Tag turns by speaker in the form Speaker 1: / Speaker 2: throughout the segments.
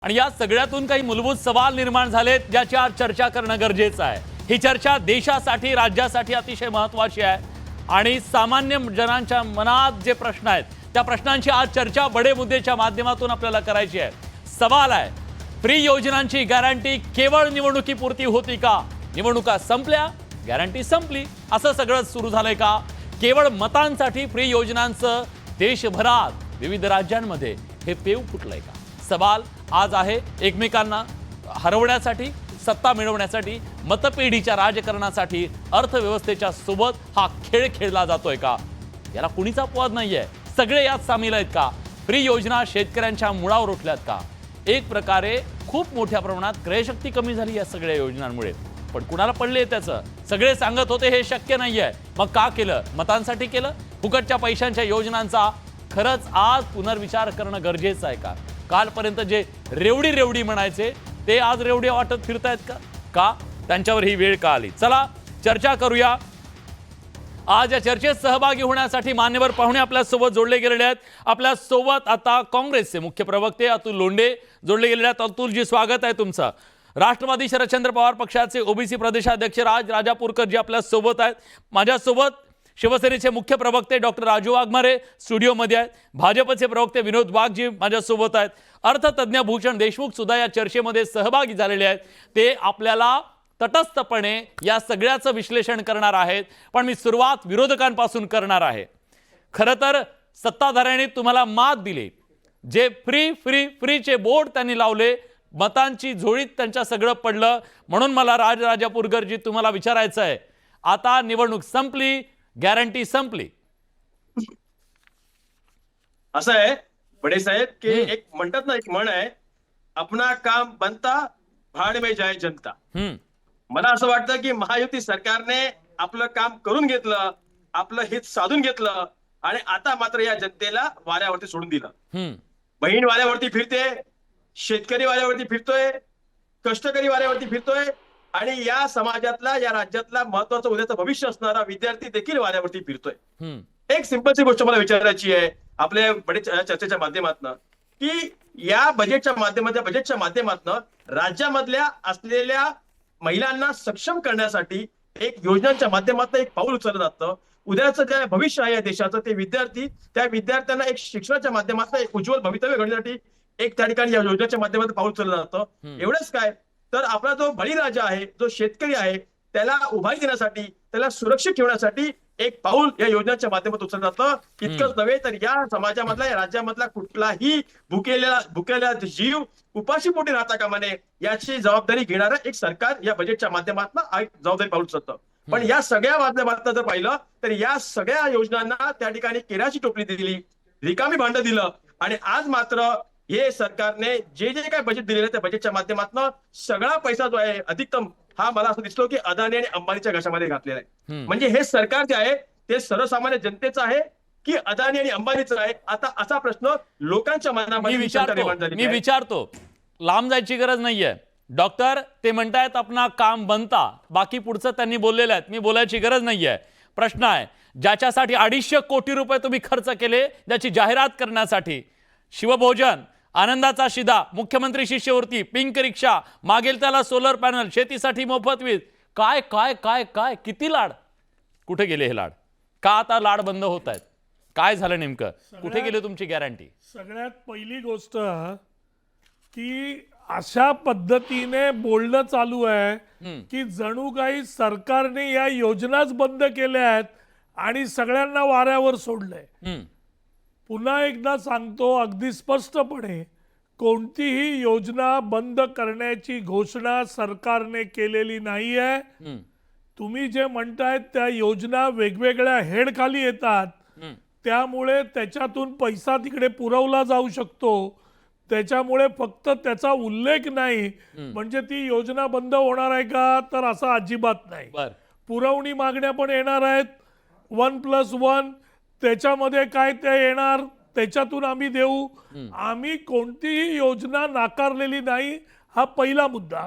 Speaker 1: आणि या सगळ्यातून काही मूलभूत सवाल निर्माण झालेत ज्याची आज चर्चा करणं गरजेचं आहे। ही चर्चा देशासाठी राज्यासाठी अतिशय महत्त्वाची आहे आणि सामान्य जनांच्या मनात जे प्रश्न आहेत त्या प्रश्नांची आज चर्चा बडे मुद्देच्या माध्यमातून आपल्याला करायची आहे। सवाल आहे, फ्री योजनांची गॅरंटी केवळ निवडणुकीपुरती होती का? निवडणुका संपल्या, गॅरंटी संपली, असं सगळं सुरू झालंय का? केवळ मतांसाठी फ्री योजनांचं देशभरात विविध राज्यांमध्ये हे पेव फुटलंय का? सवाल आज आहे। एकमेकांना हरवण्यासाठी, सत्ता मिळवण्यासाठी, मतपेढीच्या राजकारणासाठी अर्थव्यवस्थेच्या सोबत हा खेळ खेळला जातोय का? याला कुणीच अपवाद नाहीये। सगळे यात सामील आहेत का? फ्री योजना शेतकऱ्यांच्या मुळावर उठल्यात का? एक प्रकारे खूप मोठ्या प्रमाणात क्रयशक्ती कमी झाली या सगळ्या योजनांमुळे, पण कुणाला पडले त्याचं? सगळे सांगत होते हे शक्य नाहीये, मग का केलं? मतांसाठी केलं? फुकटच्या पैशांच्या योजनांचा खरंच आज पुनर्विचार करणं गरजेचं आहे का? कालपर्यंत जे रेवडी रेवडी म्हणायचे ते आज रेवडी वाटत फिरतायत का? त्यांच्यावर ही वेळ का आली? चला चर्चा करूया। आज या चर्चेत सहभागी होण्यासाठी मान्यवर पाहुणे आपल्या सोबत जोडले गेलेले आहेत। आपल्या सोबत आता काँग्रेसचे मुख्य प्रवक्ते अतुल लोंढे जोडले गेलेले आहेत। अतुलजी, स्वागत आहे तुमचं। राष्ट्रवादी शरदचंद्र पवार पक्षाचे ओबीसी प्रदेशाध्यक्ष राजापूरकर जी आपल्या सोबत आहेत। माझ्यासोबत शिवसेनेचे मुख्य प्रवक्ते डॉक्टर राजू वाघमारे स्टुडिओमध्ये आहेत। भाजपचे प्रवक्ते विनोद वाघ जी माझ्यासोबत आहेत। अर्थतज्ञ भूषण देशमुख सुद्धा या चर्चेमध्ये सहभागी झालेले आहेत। ते आपल्याला तटस्थपणे या सगळ्याचं विश्लेषण करणार आहेत। पण मी सुरुवात विरोधकांपासून करणार आहे। खरं तर सत्ताधाऱ्यांनी तुम्हाला मात दिली, जे फ्री फ्री फ्रीचे बोर्ड त्यांनी लावले, मतांची झोळीत त्यांच्या सगळं पडलं। म्हणून मला राजापूरकरजी तुम्हाला विचारायचं आहे, आता निवडणूक संपली, गॅरंटी संपली,
Speaker 2: असं आहे बडे साहेब की एक म्हणतात ना, एक म्हण आहे, अपना काम बनता भाड में जाए जनता। मला असं वाटतं की महायुती सरकारने आपलं काम करून घेतलं, आपलं हित साधून घेतलं आणि आता मात्र या जनतेला वाऱ्यावरती सोडून दिलं। बहीण वाऱ्यावरती फिरते, शेतकरी वाऱ्यावरती फिरतोय, कष्टकरी वाऱ्यावरती फिरतोय आणि या समाजातला, या राज्यातला महत्वाचं उद्याचं भविष्य असणारा विद्यार्थी देखील वाऱ्यावरती फिरतोय। एक सिंपलची गोष्ट मला विचारायची आहे आपल्या बडे चर्चेच्या माध्यमातून की या बजेटच्या माध्यमातून राज्यामधल्या असलेल्या महिलांना सक्षम करण्यासाठी एक योजनांच्या माध्यमातून एक पाऊल उचललं जातं। उद्याचं जे भविष्य आहे या देशाचं, ते विद्यार्थी, त्या विद्यार्थ्यांना एक शिक्षणाच्या माध्यमातून एक उज्ज्वल भवितव्य घडण्यासाठी एक त्या ठिकाणी या योजनेच्या माध्यमातून पाऊल उचललं जातं। एवढंच काय, तर आपला जो बळीराजा आहे, जो शेतकरी आहे, त्याला उभारी देण्यासाठी, त्याला सुरक्षित ठेवण्यासाठी एक पाऊल या योजनेच्या माध्यमातून उचललं जातं। इतकंच नव्हे तर या समाजामधला, या राज्यामधला कुठलाही भुकेलेला जीव उपाशीपोटी राहता कामा नये याची जबाबदारी घेणारं एक सरकार या बजेटच्या माध्यमातून एक जबाबदारी पाऊल उचलतं। पण या सगळ्या माध्यमातून जर पाहिलं तर या सगळ्या योजनांना त्या ठिकाणी केराची टोपली दिली, रिकामी भांडं दिलं आणि आज मात्र हे सरकारने जे जे काही बजेट दिलेलं आहे त्या बजेटच्या माध्यमातून सगळा पैसा जो आहे अधिकतम, हा मला असं दिसलो की अदानी आणि अंबानीच्या घशामध्ये घातलेला आहे। म्हणजे हे सरकार जे आहे ते सर्वसामान्य जनतेचं आहे की अदानी आणि अंबानीचं आहे? आता असा प्रश्न लोकांच्या मनामध्ये
Speaker 1: मी विचारतो, लांब जायची गरज नाहीये। डॉक्टर ते म्हणतायत अपना काम बनता, बाकी पुढचं त्यांनी बोललेलं आहे, मी बोलायची गरज नाहीये। प्रश्न आहे, ज्याच्यासाठी 250 कोटी रुपये तुम्ही खर्च केले, ज्याची जाहिरात करण्यासाठी, शिवभोजन, आनंदाचा शिदा, मुख्यमंत्री शिष्यवृत्ती, पिंक रिक्षा, मागेल त्याला सोलर पॅनल, शेतीसाठी मोफत वीज, काय काय काय काय किती लाड? कुठे गेले हे लाड? का आता लाड बंद होत आहेत? काय झालं नेमकं? कुठे गेले तुमची गॅरंटी?
Speaker 3: सगळ्यात पहिली गोष्ट की अशा पद्धतीने बोलणं चालू आहे की जणू काही सरकारने या योजनाच बंद केल्या आहेत आणि सगळ्यांना वाऱ्यावर सोडलंय। पुन्हा एकदा सांगतो अगदी स्पष्टपणे, कोणतीही योजना बंद करण्याची घोषणा सरकारने केलेली नाहीये। तुम्ही जे म्हणताय त्या योजना वेगवेगळ्या हेड खाली येतात, त्यामुळे त्याच्यातून पैसा तिकडे पुरवला जाऊ शकतो, त्याच्यामुळे फक्त त्याचा उल्लेख नाही म्हणजे ती योजना बंद होणार आहे का? तर असं अजिबात नाही। पुरवणी मागण्या पण येणार आहेत, 1+1 त्याच्यामध्ये काय ते येणार, त्याच्यातून आम्ही देऊ। आम्ही कोणतीही योजना नाकारलेली नाही, हा पहिला मुद्दा।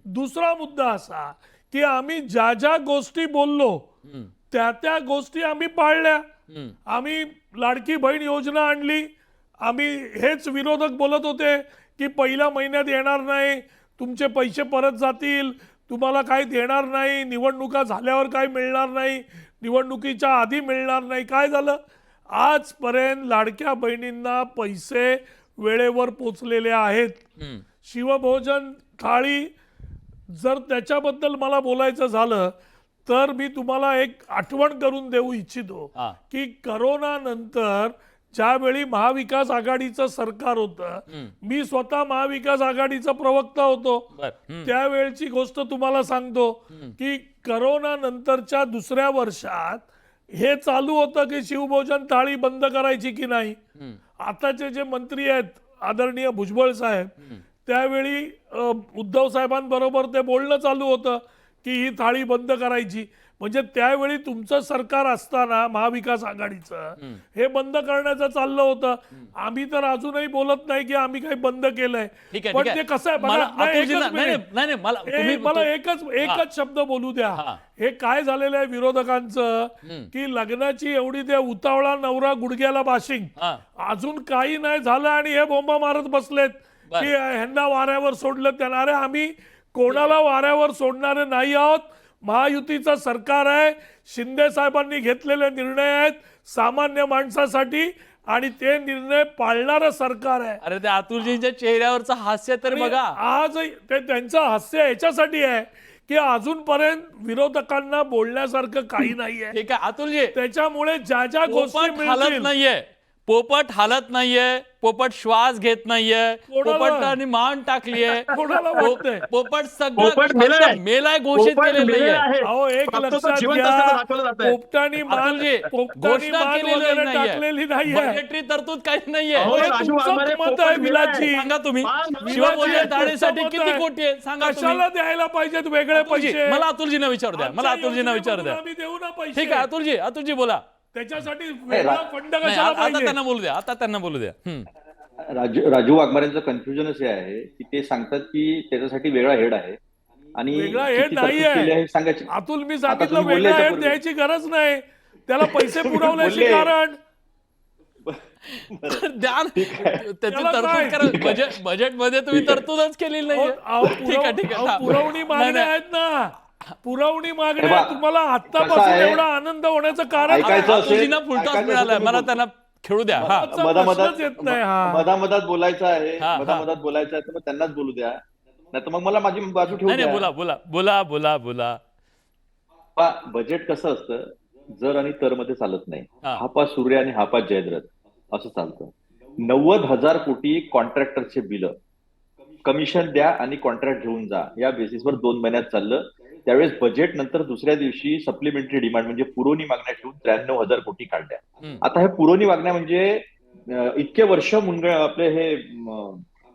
Speaker 3: दुसरा मुद्दा असा की आम्ही ज्या ज्या गोष्टी बोललो त्या गोष्टी आम्ही पाळल्या। आम्ही लाडकी बहीण योजना आणली, आम्ही हेच विरोधक बोलत होते की पहिल्या महिन्यात येणार नाही, तुमचे पैसे परत जातील, तुम्हाला काही देणार नाही, निवडणुका झाल्यावर काही मिळणार नाही, निवडणुकीच्या आधी मिळणार नाही. काय झालं? आजपर्यंत लाडक्या बहिणींना पैसे वेळेवर पोचलेले आहेत. शिवभोजन थाळी, जर त्याच्याबद्दल मला बोलायचं झालं तर मी तुम्हाला एक आठवण करून देऊ इच्छितो की करोना नंतर ज्यावेळी महाविकास आघाडीचं सरकार होतं, मी स्वतः महाविकास आघाडीचा प्रवक्ता होतो, त्यावेळची गोष्ट तुम्हाला सांगतो की करोना नंतरच्या दुसऱ्या वर्षात हे चालू होतं की शिवभोजन थाळी बंद करायची की नाही. आताचे जे मंत्री आहेत आदरणीय भुजबळ साहेब, त्यावेळी उद्धव साहेबांबरोबर ते बोलणं चालू होतं की ही थाळी बंद करायची. म्हणजे त्यावेळी तुमचं सरकार असताना महाविकास आघाडीचं हे बंद करण्याचं चाललं होतं. आम्ही तर अजूनही बोलत नाही की आम्ही काही बंद केलंय, पण ते कसं आहे बघा, मला एकच शब्द बोलू द्या. हे काय झालेलं आहे विरोधकांचं की लग्नाची एवढी ते उतावळा नवरा गुडघ्याला बाशिंग, अजून काही नाही झालं आणि हे बोंबा मारत बसलेत की ह्यांना वाऱ्यावर सोडलं त्यांना. अरे आम्ही कोणाला वाऱ्यावर सोडणारे नाही आहोत. महायुतीचं सरकार आहे, शिंदे साहेबांनी घेतलेले निर्णय आहेत सामान्य माणसासाठी आणि ते निर्णय पाळणारं सरकार आहे.
Speaker 1: अरे ते अतुलजींच्या चेहऱ्यावरचं हास्य तर बघा.
Speaker 3: आज ते त्यांचं हास्य याच्यासाठी आहे की अजूनपर्यंत विरोधकांना बोलण्यासारखं काही नाहीये.
Speaker 1: ठीक आहे अतुलजी,
Speaker 3: त्याच्यामुळे ज्या ज्या गोष्टी
Speaker 1: हालत नाहीये, पोपट हालत नाहीये, पोपट श्वास घेत नाहीये, पोपटाने मान टाकलीये, पोपट सगळं मेलाय घोषित केलेलं आहे.
Speaker 3: अहो एक लक्षात घ्या, पोपटाने मान टाकलेली नाहीये,
Speaker 1: बजेटरी तरतूद काही नाहीये.
Speaker 3: मत आहे विलासजी,
Speaker 1: सांगा तुम्ही शिवभोजन थाळीसाठी किती कोटी आहे सांगा.
Speaker 3: कशाला द्यायला पाहिजेत वेगळे पैसे?
Speaker 1: मला अतुलजींना विचारू द्या, मला अतुलजींना विचारू द्या.
Speaker 3: आम्ही देऊ ना पैसे.
Speaker 1: ठीक आहे अतुलजी बोला.
Speaker 3: त्याच्यासाठी वेगळा फंड कशाला
Speaker 1: आता
Speaker 3: पाहिजे?
Speaker 1: त्यांना बोलू द्या, आता त्यांना बोलू द्या.
Speaker 4: राजू वाघमारेंचं कन्फ्युजनच हे आहे की ते सांगतात की त्याच्यासाठी वेगळा हेड आहे आणि
Speaker 3: वेगळा हेड नाहीये
Speaker 4: सांगायचे.
Speaker 3: अतुल, मी सांगितलं वेगळा हेड द्यायची गरज नाही, त्याला पैसे पुरवण्याचे कारण
Speaker 1: त्याची तरतूद करा. बजेटमध्ये तुम्ही तरतूदच केलेली नाहीये. ठीक आहे
Speaker 3: पुरवणी मागण्या आहेत ना, पुरवणी मागण्या. तुम्हाला आतापासून एवढा आनंद होण्याचं कारण
Speaker 1: अतुलजींना फुलटॉस मिळालाय, मला त्यांना खेळू द्या.
Speaker 4: मधामधात बोलायचं आहे, मधामधात बोलायचं आहे तर मग त्यांनाच बोलू द्या, नाही तर मग मला माझी बाजू ठेवू द्या.
Speaker 1: बोला.
Speaker 4: बजेट कसं असतं, जर आणि तर मध्ये चालत नाही. हापा सूर्य आणि हापा जयद्रथ असं चालतं. 90,000 कोटी कॉन्ट्रॅक्टरचे बिल, कमिशन द्या आणि कॉन्ट्रॅक्ट घेऊन जा, या बेसिसवर 2 महिन्यात चाललं. त्यावेळेस बजेट नंतर दुसऱ्या दिवशी सप्लिमेंटरी डिमांड म्हणजे पुरवणी मागण्या ठेवून 93,000 कोटी काढल्या. आता हे पुरवणी मागण्या म्हणजे इतके वर्ष आपले हे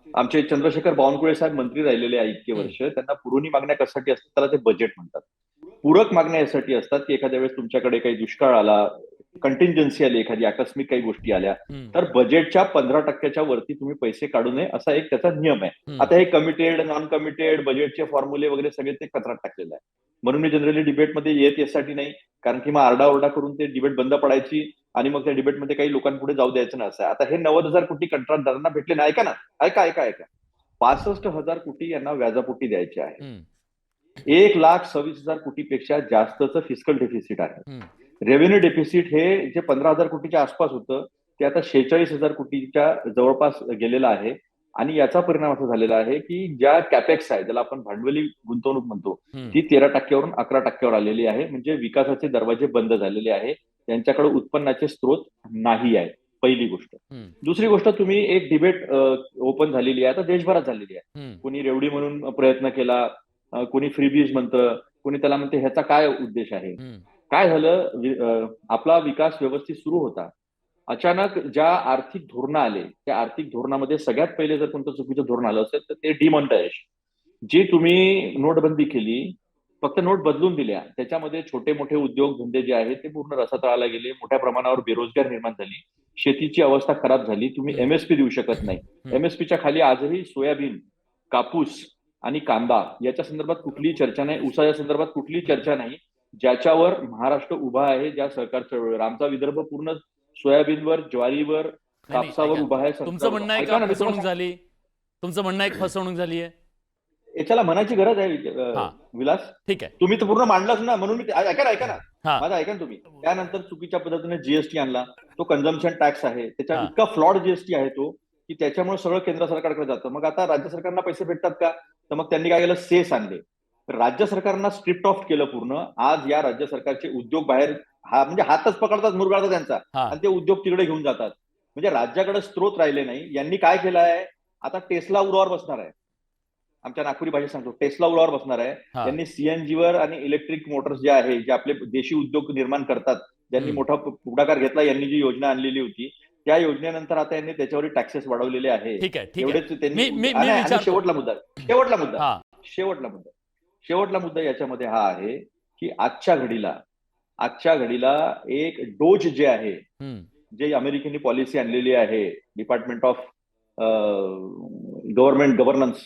Speaker 4: आमचे चंद्रशेखर बावनकुळे साहेब मंत्री राहिलेले आहे इतके वर्ष, त्यांना पुरवणी मागण्या कशासाठी असतात त्याला ते बजेट म्हणतात. पूरक मागण्या यासाठी असतात की एखाद्या वेळेस तुमच्याकडे काही दुष्काळ आला, कंटिंजन्सी आली, एखादी आकस्मिक काही गोष्टी आल्या तर बजेटच्या 15% वरती तुम्ही पैसे काढू नये असा एक त्याचा नियम आहे. आता हे कमिटेड, नॉन कमिटेड, बजेटचे फॉर्म्युले वगैरे सगळे ते कचरात टाकलेलं आहे. म्हणून मी जनरली डिबेटमध्ये येत यासाठी नाही, कारण की मग आरडाओरडा करून ते डिबेट बंद पडायची आणि मग त्या डिबेटमध्ये काही लोकांपुढे जाऊ द्यायचं नाही असं आहे. आता हे 90,000 कोटी कंत्राटदारांना भेटले नाही. ऐका 65,000 कोटी यांना व्याजापोटी द्यायचे आहे. 1,26,000 कोटीपेक्षा जास्तचं फिस्कल डेफिसिट आहे. रेव्हेन्यू डेफिसिट हे जे 15,000 कोटीच्या आसपास होतं ते आता 46,000 कोटीच्या जवळपास गेलेलं आहे. आणि याचा परिणाम असा झालेला आहे की ज्या कॅपेक्स आहे, ज्याला आपण भांडवली गुंतवणूक म्हणतो, ती 13% 11% आलेली आहे. म्हणजे विकासाचे दरवाजे बंद झालेले आहे, त्यांच्याकडे उत्पन्नाचे स्रोत नाही आहे, पहिली गोष्ट. दुसरी गोष्ट, तुम्ही एक डिबेट ओपन झालेली आहे, आता देशभरात झालेली आहे. कोणी रेवडी म्हणून प्रयत्न केला, कोणी फ्रीबीज म्हणतं, कोणी त्याला म्हणते ह्याचा काय उद्देश आहे. काय झालं, आपला विकास व्यवस्थित सुरू होता, अचानक ज्या आर्थिक धोरणं आले त्या आर्थिक धोरणामध्ये सगळ्यात पहिले जर कोणतं चुकीचं धोरण आलं असेल तर ते डिमॉनिटायझेशन. जी तुम्ही नोटबंदी केली, फक्त नोट बदलून दिल्या, त्याच्यामध्ये छोटे मोठे उद्योग धंदे जे आहेत ते पूर्ण रसातळाला गेले. मोठ्या प्रमाणावर बेरोजगार निर्माण झाली, शेतीची अवस्था खराब झाली. तुम्ही एमएसपी देऊ शकत नाही. एमएसपीच्या खाली आजही सोयाबीन, कापूस आणि कांदा याच्या संदर्भात कुठलीही चर्चा नाही, ऊसाच्या संदर्भात कुठलीही चर्चा नाही, ज्याच्यावर महाराष्ट्र उभा आहे. ज्या सरकार चळवळीवर आमचा विदर्भ पूर्ण सोयाबीनवर, ज्वारीवर, कापसावर उभा आहे.
Speaker 1: तुमचं म्हणणं आहे का फसवणूक झाली? तुमचं म्हणणं एक फसवणूक झाली आहे.
Speaker 4: याच्याला म्हणायची गरज आहे
Speaker 1: हा.
Speaker 4: विलास.
Speaker 1: ठीक आहे.
Speaker 4: तुम्ही तर पूर्ण मांडलाच ना, म्हणून मी ऐका ना
Speaker 1: हा.
Speaker 4: माझं ऐका ना तुम्ही. त्यानंतर चुकीच्या पद्धतीने जीएसटी आणला, तो कन्झम्पशन टॅक्स आहे, त्याच्या
Speaker 1: हा.
Speaker 4: इतका फ्लॉड जीएसटी आहे तो की त्याच्यामुळे सगळं केंद्र सरकारकडे जातं. मग आता राज्य सरकारना पैसे भेटतात का? तर मग त्यांनी काय केलं, सेस आणले. राज्य सरकारना स्ट्रिप्ट ऑफ केलं पूर्ण. आज या राज्य सरकारचे उद्योग बाहेर म्हणजे हातच पकडतात, मुरगाळतात त्यांचा,
Speaker 1: हा.
Speaker 4: आणि ते उद्योग तिकडे घेऊन जातात. म्हणजे राज्याकडे स्त्रोत राहिले नाही. यांनी काय केलं आहे, आता टेस्ला उरावर बसणार आहे. आमच्या नागपुरी भाषेत सांगतो, टेस्ला उरावर बसणार आहे.
Speaker 1: हा.
Speaker 4: त्यांनी सीएनजीवर आणि इलेक्ट्रिक मोटर्स जे आहे, जे आपले देशी उद्योग निर्माण करतात, ज्यांनी मोठा पुढाकार घेतला, यांनी जी योजना आणलेली होती, त्या योजनेनंतर आता यांनी त्याच्यावर टॅक्सेस वाढवलेले आहे.
Speaker 1: ठीक आहे. ठीक
Speaker 4: एवढेच
Speaker 1: आहे.
Speaker 4: त्यांनी.
Speaker 1: मी
Speaker 4: आणि शेवटला मुद्दा
Speaker 1: हा.
Speaker 4: शेवटला मुद्दा याच्यामध्ये हा आहे की आजच्या घडीला एक डोज जे आहे, जे अमेरिकेने पॉलिसी आणलेली आहे, डिपार्टमेंट ऑफ गव्हर्नमेंट गव्हर्नन्स,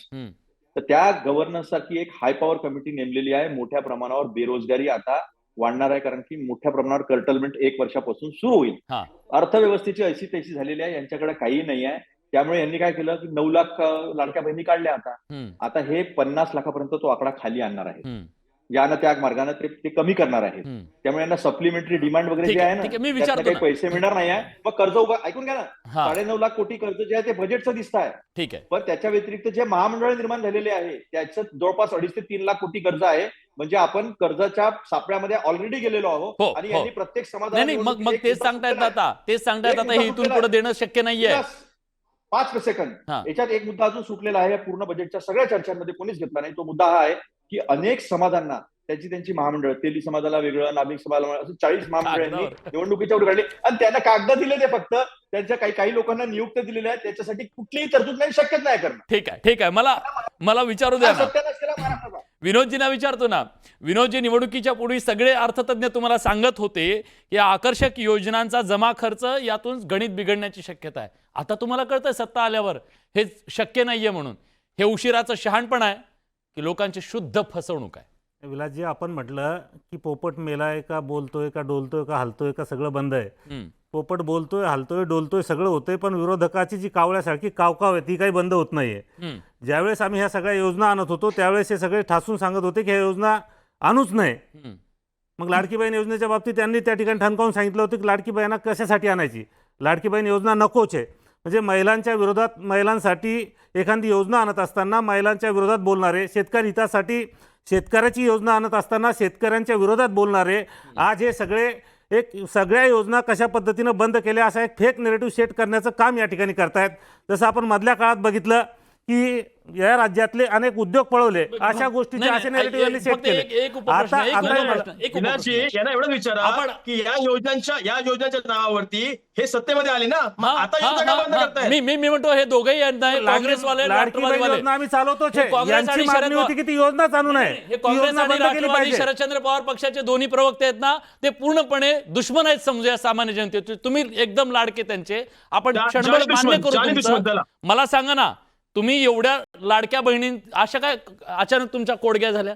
Speaker 4: तर त्या गव्हर्नन्ससाठी एक हाय पॉवर कमिटी नेमलेली आहे. मोठ्या प्रमाणावर बेरोजगारी आता वाढणार आहे, कारण की मोठ्या प्रमाणावर कर्टलमेंट 1 वर्षापासून सुरू होईल.
Speaker 1: हा.
Speaker 4: अर्थव्यवस्थेची ऐशी तैशी झालेली आहे, यांच्याकडे काही नाही आहे. त्यामुळे यांनी काय केलं की 9 लाख लाडक्या बहिणी काढल्या. आता हे 50 लाखापर्यंत तो आकडा खाली आणणार आहे. यानं त्या मार्गाने ते कमी करणार आहे. त्यामुळे यांना सप्लिमेंटरी डिमांड वगैरे जे आहे ना, त्यातनं काही पैसे मिळणार नाही आहे. मग कर्ज ऐकून घ्या ना, 9.5 लाख कोटी कर्ज जे आहे ते बजेटचं दिसत आहे.
Speaker 1: ठीक आहे.
Speaker 4: पण त्याच्या व्यतिरिक्त जे महामंडळ निर्माण झालेले आहे, त्याचं जवळपास 2.5 ते 3 लाख कोटी कर्ज आहे. म्हणजे आपण कर्जाच्या सापड्यामध्ये ऑलरेडी गेलेलो आहोत. आणि यांनी प्रत्येक समाजाला
Speaker 1: नाही, मग तेच सांगतायत आता, हे इथून पुढे देणं शक्य नाहीये.
Speaker 4: 5 सेकंद. याच्यात एक मुद्दा अजून सुटलेला आहे, पूर्ण बजेटच्या सगळ्या चर्चांमध्ये कोणीच घेतला नाही. तो मुद्दा हा आहे की अनेक समाजांना त्यांची महामंडळ, तेली समाजाला वेगळं, नाभिक समाजाला असं 40 महामंडळांनी निवडणुकीच्या वर काढले, आणि त्यांना कागद दिले. ते फक्त त्यांच्या काही लोकांना नियुक्त दिलेल्या आहेत, त्याच्यासाठी कुठलीही तरतूद नाही, शक्यच नाही करणं.
Speaker 1: ठीक आहे. मला विचारू द्या ना,
Speaker 4: सत्यानाश केला महाराष्ट्राचा.
Speaker 1: विनोदजींना विचारतो ना. विनोदजी, निवडणुकीच्या पूर्वी सगळे अर्थतज्ञ तुम्हाला सांगत होते की आकर्षक योजनांचा जमा खर्च यातून गणित बिघडण्याची शक्यता आहे. आता तुम्हाला कळतंय सत्ता आल्यावर हे शक्य नाहीये म्हणून. हे उशिराचं शहाणपण आहे की लोकांची शुद्ध फसवणूक आहे?
Speaker 5: विलासजी, आपण म्हटलं की पोपट मेलाय का, बोलतोय का, डोलतोय का, हलतोय का, सगळं बंद आहे. पोपट बोलतोय, हलतोय, डोलतोय, सगळं होतंय, पण विरोधकाची जी कावळ्यासारखी कावकाव आहे ती काही बंद होत नाहीये. ज्यावेळेस आम्ही ह्या सगळ्या योजना आणत होतो त्यावेळेस हे सगळे ठासून सांगत होते की ह्या योजना आणूच नाही. मग लाडकी बहीण योजनेच्या बाबतीत त्यांनी त्या ठिकाणी ठणकावून सांगितलं होतं की लाडकी बहिणा कशासाठी आणायची, लाडकी बहीण योजना नकोच आहे. म्हणजे महिलांच्या विरोधात, महिलांसाठी एखादी योजना आणत असताना महिलांच्या विरोधात बोलणारे, शेतकरी हितासाठी शेतकऱ्याची योजना आणत असताना शेतकऱ्यांच्या विरोधात बोलणारे, आज हे सगळ्या योजना कशा पद्धतीनं बंद केल्या असा एक फेक नेरेटिव्ह सेट करण्याचं काम या ठिकाणी करतायत. जसं आपण मधल्या काळात बघितलं की या राज्यातले अनेक उद्योग पळवले, अशा गोष्टीचे असे नेरेटिव्ह यांनी सेट केले.
Speaker 2: यांना एवढं विचारा की या योजनांच्या नावावरती हे सत्तेमध्ये आले ना, आता योजना बंद करतायत.
Speaker 1: मी म्हणतो हे दोघेही काँग्रेसवाले,
Speaker 5: लाडकी बहीण योजना आम्ही चालवतोच आहे. यांची मागणी होती की ती योजना चालू नये, ती योजना बंद केली पाहिजे.
Speaker 1: शरदचंद्र पवार पक्षाचे दोन्ही प्रवक्ते आहेत ना, ते पूर्णपणे दुश्मन आहेत समजूया सामान्य जनते. तुम्ही एकदम लाडके त्यांचे, आपण क्षणभर मान्य करू. मला सांगा ना, तुम्ही एवढ्या लाडक्या बहिणी अशा काय अचानक तुमच्या कोडग्या झाल्या?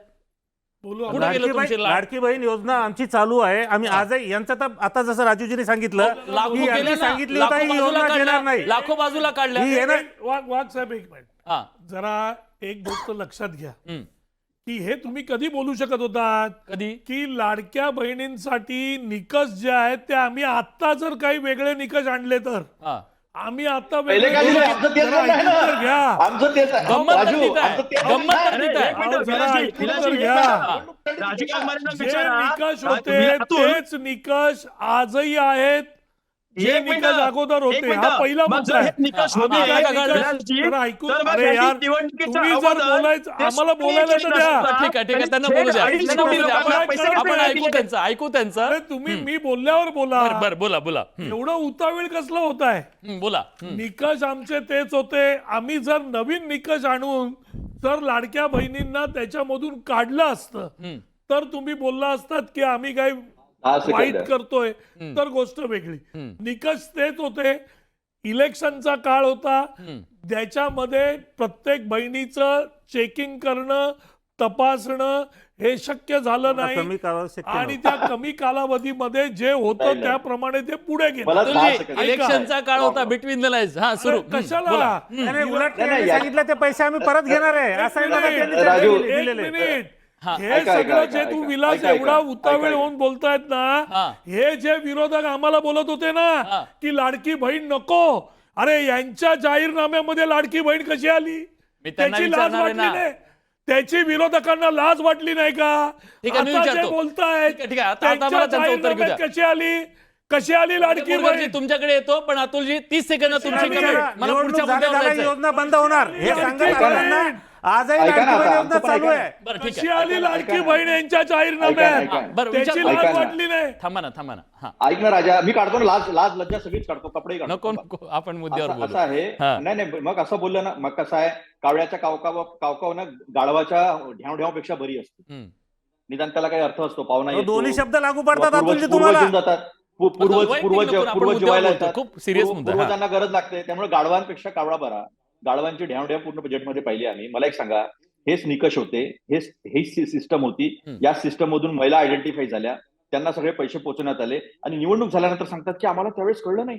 Speaker 5: लाडकी बहीण योजना आमची चालू आहे. आम्ही आजही यांचं तर आता जसं राजूजींनी सांगितलं की यांनी सांगितली होता ही योजना देणार नाही,
Speaker 1: लाखो बाजूला काढल्या.
Speaker 3: वाघ साहेब, एक मिनिट जरा एक गोष्ट लक्षात घ्या की हे तुम्ही कधी बोलू शकत होतात?
Speaker 1: कधी?
Speaker 3: की लाडक्या बहिणींसाठी निकष जे आहेत ते आम्ही आता जर काही वेगळे निकष आणले तर आम्ही आता निकष होते तेच निकष आजही आहेत, जे निकष अगोदर होते. हा पहिला मुद्दा आहे. ऐकून अरे यार, तुम्ही जर बोलायचं आम्हाला बोलायला तर द्या.
Speaker 1: ठीक आहे, त्यांना बोलू द्या. आपण ऐकू त्यांचं.
Speaker 3: तुम्ही मी बोलल्यावर बोला.
Speaker 1: बरं, बोला.
Speaker 3: एवढं उतावीळ कसलं होत आहे?
Speaker 1: बोला.
Speaker 3: निकष आमचे तेच होते. आम्ही जर नवीन निकष आणून जर लाडक्या बहिणींना त्याच्यामधून काढलं असतं तर तुम्ही बोलला असतात की आम्ही काही वाईट करतोय, तर गोष्ट वेगळी. निकष तेच होते. इलेक्शनचा काळ होता, ज्याच्यामध्ये प्रत्येक बहिणीचं चेकिंग करणं, तपासणं हे शक्य झालं
Speaker 5: कमी
Speaker 3: नाही
Speaker 5: कालावधीत शक्य
Speaker 3: आणि
Speaker 5: नव्हतं.
Speaker 3: त्या कमी कालावधीमध्ये जे होतं
Speaker 4: नाही.
Speaker 3: त्याप्रमाणे ते पुढे
Speaker 4: मला
Speaker 3: गेलं.
Speaker 4: 10 सेकंद.
Speaker 1: इलेक्शनचा काळ होता बिटवीन द लाईन्स. हा सुरू.
Speaker 3: कशाला
Speaker 5: नाही, नाही, उलट
Speaker 4: नाही,
Speaker 5: त्यांनी
Speaker 4: या-
Speaker 5: सांगितलं ते पैसे आम्ही परत घेणार आहे असं आहे मला त्यांनी
Speaker 4: राजू,
Speaker 5: दिलेले-
Speaker 3: एक
Speaker 5: दिलेले.
Speaker 3: मिनिट
Speaker 1: हा.
Speaker 3: हे
Speaker 4: ऐका,
Speaker 3: सगळं
Speaker 4: ऐका,
Speaker 3: जे
Speaker 4: ऐका,
Speaker 3: तू
Speaker 4: ऐका,
Speaker 3: विलास
Speaker 4: ऐका,
Speaker 3: एवढा
Speaker 4: ऐका,
Speaker 3: उतावीळ
Speaker 4: ऐका.
Speaker 3: होऊन बोलतायत ना,
Speaker 1: हा.
Speaker 3: हे जे विरोधक आम्हाला बोलत होते
Speaker 1: हा.
Speaker 3: ना की लाडकी बहीण नको, अरे यांच्या जाहीरनाम्यामध्ये लाडकी बहीण कशी आली?
Speaker 1: मी त्यांना
Speaker 3: त्याची लाज
Speaker 1: विचारणार आहे
Speaker 3: वाटली
Speaker 1: ना.
Speaker 3: नाही? त्याची विरोधकांना लाज वाटली नाही का?
Speaker 1: ठीक आहे, मी
Speaker 3: आता जे
Speaker 1: विचारतो.
Speaker 3: बोलतायत
Speaker 1: ठीक आहे, ठीक आहे. आता मला
Speaker 3: त्यांच्या
Speaker 1: त्यांचं उत्तर घेऊ द्या.
Speaker 3: जाहीरनाम्यात कशी आली लाडकी
Speaker 1: मुरगनजी,
Speaker 3: बहीण?
Speaker 1: तुमच्याकडे येतो, पण अतुलजी 30 सेकंद तुमची
Speaker 5: आम्ही
Speaker 1: कमी.
Speaker 5: जरा
Speaker 1: मला
Speaker 5: निवडणूक
Speaker 1: पुढच्या
Speaker 5: झाल्या
Speaker 1: मुद्द्यावर
Speaker 5: झाल्या
Speaker 1: जायचंय.
Speaker 5: योजना बंद होणार हे
Speaker 3: ऐका
Speaker 5: सांगत
Speaker 3: ना.
Speaker 5: आलेल्यांना आजही
Speaker 4: ऐका ना
Speaker 5: लाडकी बहीण
Speaker 4: आता,
Speaker 5: योजना
Speaker 4: आमचं पण
Speaker 5: चालू
Speaker 4: ऐका.
Speaker 5: आहे.
Speaker 1: बरं ठीक
Speaker 3: कशी
Speaker 1: आहे.
Speaker 3: आली लाडकी
Speaker 4: ऐका.
Speaker 3: बहीण यांच्या
Speaker 4: ऐका,
Speaker 3: जाहीरनाम्यात?
Speaker 4: ऐका.
Speaker 1: बरं,
Speaker 3: त्याची
Speaker 1: विचार-
Speaker 3: लाज
Speaker 4: ऐका ना.
Speaker 3: वाटली नाही?
Speaker 1: थांबा ना. हा.
Speaker 4: ऐक ना राजा, मी काढतो ना लाज लज्जा सगळीच काढतो, कपडे
Speaker 1: नको नको आपण मुद्द्यावर
Speaker 4: असं
Speaker 1: बोलू.
Speaker 4: आहे.
Speaker 1: हा.
Speaker 4: नाही मग असं बोललं ना, मग कसं आहे, कावळ्याच्या कावकाव ना गाढवाच्या ढ्यावढ्यापेक्षा बरी असते.
Speaker 1: हम्म.
Speaker 4: निदान त्याला काही अर्थ असतो, पाहुणा
Speaker 5: अहो,
Speaker 4: येतो,
Speaker 5: दोन्ही शब्द लागू पडतात
Speaker 4: पूर्वज
Speaker 5: अतुलजी तुम्हाला
Speaker 4: येऊन जातात, पूर्वज
Speaker 1: वैयक्तिक
Speaker 4: पूर्वज
Speaker 1: नको, आपण
Speaker 4: पूर्वज
Speaker 1: मुद्द्यावर
Speaker 4: जेवायला
Speaker 1: बोलतो.
Speaker 4: येतात,
Speaker 1: खूप serious मुद्दा, हा.
Speaker 4: पूर्वजांना गरज लागते, त्यामुळे गाढवांपेक्षा कावळा बरा. गाढवांची ढ्यावढ्या पूर्ण बजेटमध्ये पाहिली आम्ही. मला एक सांगा, हेच निकष होते, हेच सिस्टम होती. या सिस्टम मधून महिला आयडेंटिफाय झाल्या, त्यांना सगळे पैसे पोहोचवण्यात आले आणि निवडणूक झाल्यानंतर सांगतात की आम्हाला त्यावेळेस कळलं नाही,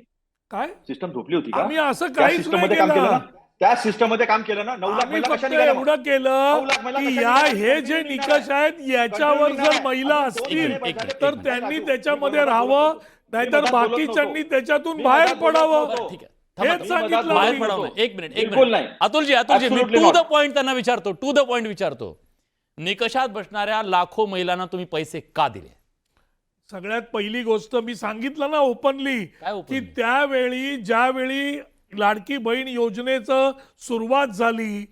Speaker 3: काय
Speaker 4: सिस्टम झोपली होती का?
Speaker 3: आम्ही असं
Speaker 4: त्या
Speaker 3: काहीच
Speaker 4: सिस्टम
Speaker 3: नाही
Speaker 4: मध्ये काम केलं ना,
Speaker 3: केलं.
Speaker 4: त्या सिस्टम मध्ये काम केलं ना. 9 लाख
Speaker 3: आम्ही
Speaker 4: महिला
Speaker 3: फक्त
Speaker 4: कशा निघाल्या मग?
Speaker 3: एवढं केलं
Speaker 4: 9 लाख महिला
Speaker 3: की
Speaker 4: कशा
Speaker 3: या
Speaker 4: निघाल्या?
Speaker 3: हे जे निकष आहेत याच्यावर जर महिला असतील तर त्यांनी त्याच्यामध्ये राहावं, नाहीतर बाकीच्यांनी त्याच्यातून बाहेर पडावं.
Speaker 1: बरं, ठीक आहे. थांबा,
Speaker 3: हेच
Speaker 1: थांबा.
Speaker 3: सांगितलं
Speaker 1: बाहेर
Speaker 3: आम्ही.
Speaker 1: पडावं नाही. एक मिनिट
Speaker 4: बिलकुल नाही.
Speaker 1: अतुलजी मी
Speaker 4: Absolutely
Speaker 1: to the
Speaker 4: not.
Speaker 1: Point त्यांना विचारतो, टू द पॉइंट विचारतो. निकषात बसणाऱ्या लाखो महिलांना तुम्ही पैसे का दिले?
Speaker 3: सगळ्यात पहिली गोष्ट मी सांगितलं ना ओपनली
Speaker 1: काय openly?
Speaker 3: की त्यावेळी ज्यावेळी लाडकी बहीण योजनेचं सुरुवात झाली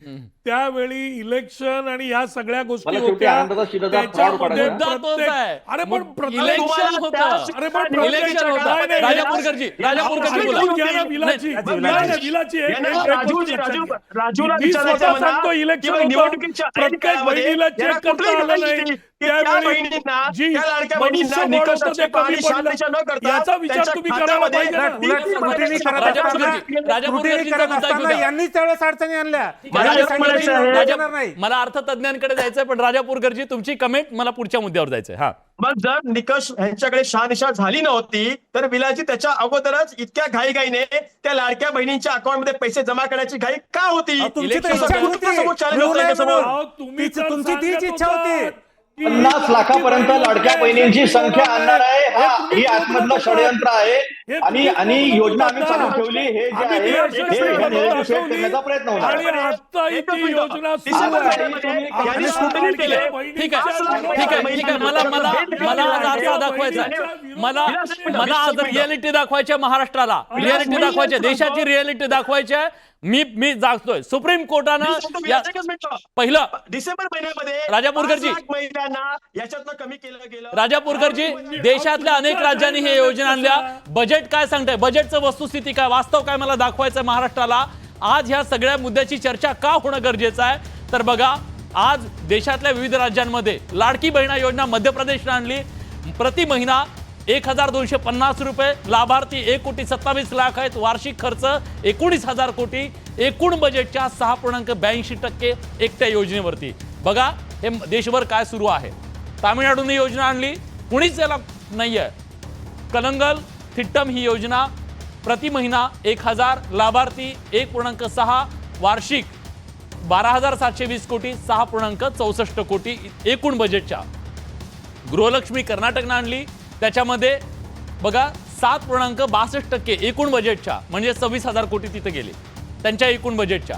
Speaker 3: त्यावेळी इलेक्शन आणि या सगळ्या गोष्टी
Speaker 4: मला शेवटी
Speaker 3: होत्या.
Speaker 4: आनंदाचा शिराचा
Speaker 3: त्याच्यामध्ये
Speaker 4: fraud काढायचा.
Speaker 1: मुद्दा तोच
Speaker 3: प्रत्येक-
Speaker 1: आहे.
Speaker 3: अरे पण प्रत्येक-
Speaker 1: इलेक्शन होतं.
Speaker 3: अरे पण प्रत्येक-
Speaker 1: इलेक्शन होतं.
Speaker 3: नाही, नाही,
Speaker 1: राजा
Speaker 3: नाही.
Speaker 1: पुरकरजी, राजा पुरकरजी
Speaker 3: आपण
Speaker 1: बोला.
Speaker 3: ऐकून घ्या ना विलाची.
Speaker 1: नाही,
Speaker 3: विलाची एक-
Speaker 2: यांना
Speaker 3: एक गोष्ट
Speaker 2: राजूला
Speaker 3: लक्षात घ्या.
Speaker 2: विचारायचं
Speaker 3: मी स्वतः
Speaker 2: म्हणा,
Speaker 3: सांगतो इलेक्शन
Speaker 2: किंवा
Speaker 3: होतं.
Speaker 2: निवडणुकीच्या ऐन
Speaker 3: प्रत्येक
Speaker 2: काळामध्ये
Speaker 3: बहिणीला
Speaker 2: यांना
Speaker 3: चेक करता
Speaker 2: कुठलीही
Speaker 3: आलं
Speaker 2: गरज
Speaker 3: नाही.
Speaker 2: नाही की त्या
Speaker 3: त्यावेळी
Speaker 2: बहिणींना,
Speaker 3: जी
Speaker 2: त्या लाडक्या बहिणींना
Speaker 3: मनुष्यबळ होतं
Speaker 2: निकषाची
Speaker 3: ते कमी
Speaker 2: पाहणी
Speaker 3: पडलं.
Speaker 2: शांततेच्या न करता
Speaker 3: याचा विचार
Speaker 2: त्यांच्या
Speaker 3: तुम्ही करायला
Speaker 2: खात्यामध्ये
Speaker 3: पाहिजे ना.
Speaker 5: उलट त्रुटीने करत
Speaker 1: राजा
Speaker 5: असताना
Speaker 1: पुरकरजी, राजा
Speaker 5: त्रुटीने
Speaker 1: पुरकरजीचा
Speaker 5: करत
Speaker 1: मुद्दा घेऊ
Speaker 5: असताना
Speaker 1: द्या.
Speaker 5: यांनीच त्यावेळेस अडचणी आणल्या
Speaker 2: मला
Speaker 5: यांनी
Speaker 2: असं
Speaker 5: सांगितलं
Speaker 2: म्हणायचं
Speaker 5: की
Speaker 2: आहे,
Speaker 5: निवडून
Speaker 1: राजा-
Speaker 5: येणार नाही.
Speaker 1: मला अर्थतज्ञांकडे जायचंय, पण राजा पुरकरजी तुमची कमेंट, मला पुढच्या मुद्द्यावर जायचंय. हा.
Speaker 2: मग जर निकष यांच्याकडे शहानिशा झाली नव्हती तर विलाजी त्याच्या अगोदरच इतक्या घाईघाईने त्या लाडक्या बहिणींच्या अकाउंटमध्ये पैसे जमा करण्याची घाई का होती?
Speaker 5: अहो, तुमची तर
Speaker 1: इलेक्शन
Speaker 5: इच्छा
Speaker 1: होतं.
Speaker 5: होती.
Speaker 2: कुठलं समोर challenge
Speaker 5: मिळू
Speaker 2: होतं
Speaker 5: नये
Speaker 2: याच्यासमोर?
Speaker 5: म्हणून.
Speaker 3: अहो, तुम्ही
Speaker 5: तीच-
Speaker 3: तर
Speaker 5: तुमची तीच
Speaker 3: सांगत
Speaker 5: इच्छा होती.
Speaker 3: होतात की
Speaker 4: 50 लाखापर्यंत लाडक्या बहिणींची संख्या आणणार आहे. ही आतमधलं षडयंत्र आहे आणि योजना आम्ही चालू ठेवली. हे जे
Speaker 3: आम्ही
Speaker 4: आहे
Speaker 3: ती यशस्वी
Speaker 4: हे
Speaker 3: बनवून
Speaker 4: narrative set
Speaker 3: दाखवली.
Speaker 4: करण्याचा प्रयत्न होणार.
Speaker 3: आणि आता ही
Speaker 2: एकच
Speaker 3: ती
Speaker 2: मिनिटं.
Speaker 3: योजना सुरू
Speaker 2: डिसेंबर
Speaker 3: आहे.
Speaker 2: महिन्यामध्ये
Speaker 3: आता
Speaker 2: यांनी scrutiny केले.
Speaker 1: ठीक आहे, ठीक आहे, ठीक आहे. मला आज आरसा दाखवायचा आहे. मला आज रियालिटी दाखवायची आहे महाराष्ट्राला, रियालिटी दाखवायची आहे, देशाची रियालिटी दाखवायची आहे. मी जागतोय. सुप्रीम कोर्टानं पहिलं
Speaker 2: डिसेंबर महिन्यामध्ये
Speaker 1: राजा पुरकरजी.
Speaker 2: 5 लाख महिलांना याच्यातनं कमी केलं गेलं.
Speaker 1: राजा पुरकरजी, देशातल्या अनेक राज्यांनी हे योजना आणल्या. बजेट काय सांगतंय, बजेटचं वस्तुस्थिती काय, वास्तव काय, मला दाखवायचं महाराष्ट्राला. आज ह्या सगळ्या मुद्द्याची चर्चा का होणं गरजेचं आहे, तर बघा, आज देशातल्या विविध राज्यांमध्ये लाडकी बहिणा योजना मध्य प्रदेशने आणली. प्रति महिना 1250 रुपये, लाभार्थी 1,27 लाख आहेत, वार्षिक खर्च 19,000 कोटी, एकूण बजेटच्या 6.82% एकट्या योजनेवरती. बघा हे देशभर काय सुरू आहे. तामिळनाडूने योजना आणली, कुणीच याला नाही आहे. कलंगल थिट्टम ही योजना, प्रति महिना 1,000, लाभार्थी 1.6, वार्षिक 12,720 कोटी, 6.64 कोटी एकूण बजेटच्या. गृहलक्ष्मी कर्नाटकनं आणली, त्याच्यामध्ये बघा 7.62% एकूण बजेटच्या, म्हणजे 26,000 कोटी तिथे गेले त्यांच्या एकूण बजेटच्या.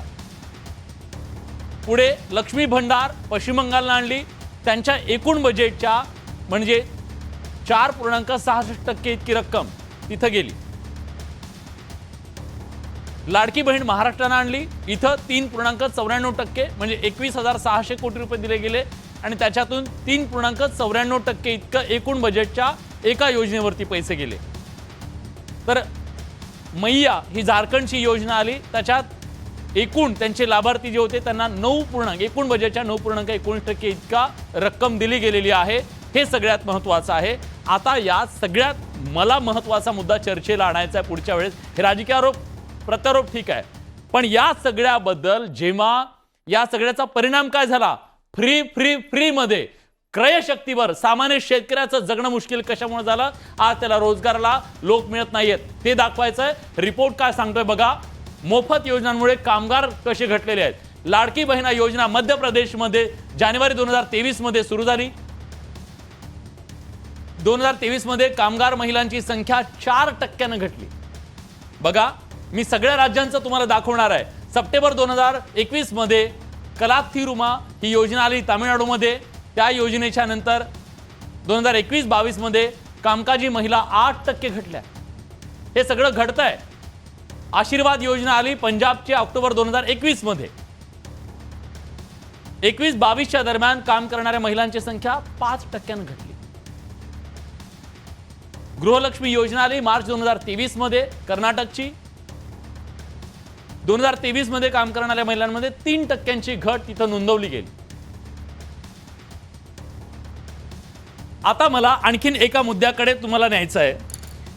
Speaker 1: पुढे लक्ष्मी भंडार पश्चिम बंगालनं आणली, त्यांच्या एकूण बजेटच्या म्हणजे 4.66% इतकी रक्कम तिथं गेली. लाडकी बहीण महाराष्ट्रानं आणली, इथं 3.94% म्हणजे 21,600 कोटी रुपये दिले गेले आणि त्याच्यातून 3.94% इतकं एकूण बजेटच्या एका योजनेवरती पैसे गेले. तर मैया ही झारखंडची योजना आली, त्याच्यात एकूण त्यांचे लाभार्थी जे होते त्यांना एकूण बजेटच्या 9.19% इतका रक्कम दिली गेलेली आहे. हे सगळ्यात महत्त्वाचं आहे. आता या सगळ्यात मला महत्त्वाचा मुद्दा चर्चेला आणायचा आहे पुढच्या वेळेस. हे राजकीय आरोप प्रत्यारोप ठीक आहे, पण या सगळ्याबद्दल जेव्हा या सगळ्याचा परिणाम काय झाला फ्री फ्री फ्री मध्ये क्रयशक्तीवर सामान्य शेतकऱ्याचं जगणं मुश्किल कशामुळे झालं, आज त्याला रोजगाराला लोक मिळत नाहीयेत ते दाखवायचंय. रिपोर्ट काय सांगतोय बघा. मोफत योजनांमुळे कामगार कसे घटलेले आहेत. लाडकी बहिणा योजना मध्य प्रदेशमध्ये जानेवारी 2023 मध्ये सुरू झाली. 2023 मध्ये कामगार महिलांची संख्या 4% घटली. बघा, मी सगळ्या राज्यांचं तुम्हाला दाखवणार आहे. सप्टेंबर 2021 मध्ये कलाथिरुमा ही योजना आली तामिळनाडूमध्ये. त्या योजनेच्या नंतर 2021-22 मध्ये कामकाजी महिला 8% घटल्या. हे सगळं घडतंय. आशीर्वाद योजना आली पंजाबची ऑक्टोबर 2021 मध्ये. 21-22च्या दरम्यान काम करणाऱ्या महिलांची संख्या 5% घटली. गृहलक्ष्मी योजना आली मार्च 2023 मध्ये कर्नाटकची. 2023 मध्ये काम करणाऱ्या महिलांमध्ये 3% घट तिथं नोंदवली गेली. आता मला आणखीन एका मुद्द्याकडे तुम्हाला न्यायचं आहे.